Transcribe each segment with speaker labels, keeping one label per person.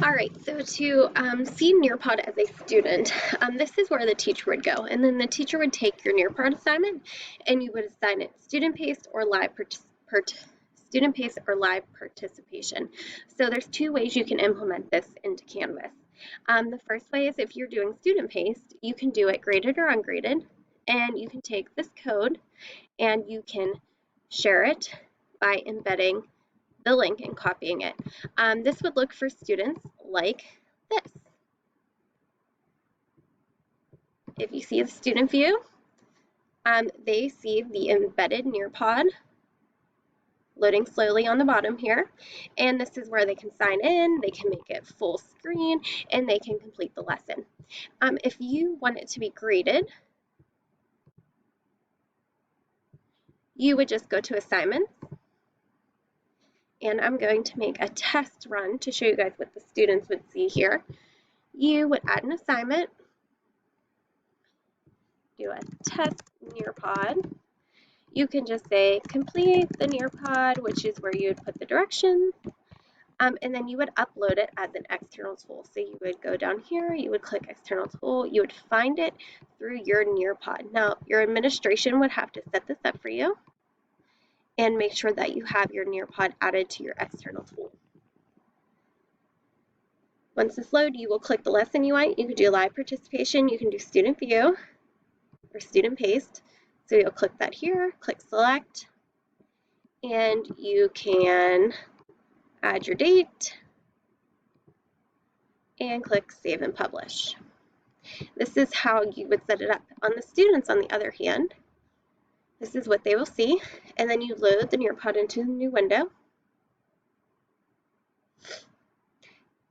Speaker 1: All right, so to see NearPod as a student, this is where the teacher would go. And then the teacher would take your NearPod assignment and you would assign it student-paced or live participation. So there's two ways you can implement this into Canvas. The first way is if you're doing student-paced, you can do it graded or ungraded, and you can take this code and you can share it by embedding the link and copying it. This would look for students like this. If you see the student view, they see the embedded NearPod loading slowly on the bottom here, and this is where they can sign in, they can make it full screen, and they can complete the lesson. If you want it to be graded, you would just go to assignments, and I'm going to make a test run to show you guys what the students would see here. You would add an assignment, do a test NearPod. You can just say complete the NearPod, which is where you would put the directions, and then you would upload it as an external tool. So you would go down here, you would click external tool, you would find it through your NearPod. Now, your administration would have to set this up for you and make sure that you have your NearPod added to your external tool. Once this loads, you will click the lesson you want. You can do live participation, you can do student view or student paste. So you'll click that here, click select, and you can add your date and click save and publish. This is how you would set it up. On the students, on the other hand, this is what they will see, and then you load the NearPod into the new window,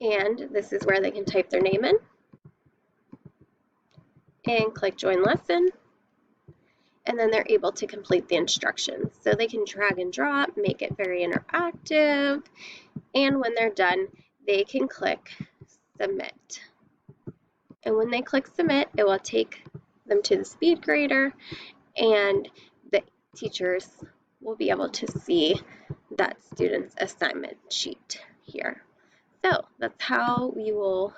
Speaker 1: and this is where they can type their name in and click join lesson, and then they're able to complete the instructions. So they can drag and drop, make it very interactive, and when they're done, they can click submit. And when they click submit, it will take them to the speed grader, and the teachers will be able to see that student's assignment sheet here. So that's how we will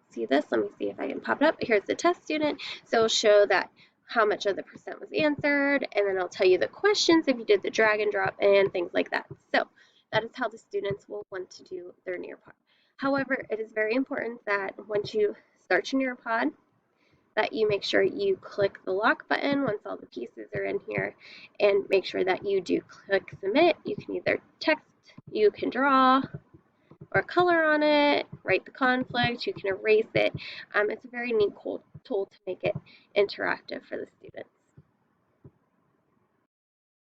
Speaker 1: see this. Let me see if I can pop it up. Here's the test student. So it'll show that how much of the percent was answered, and then it'll tell you the questions if you did the drag and drop and things like that. So that is how the students will want to do their NearPod. However, it is very important that once you start your NearPod, that you make sure you click the lock button once all the pieces are in here, and make sure that you do click submit. You can either text, you can draw, or color on it, write the conflict, you can erase it. It's a very neat tool to make it interactive for the student.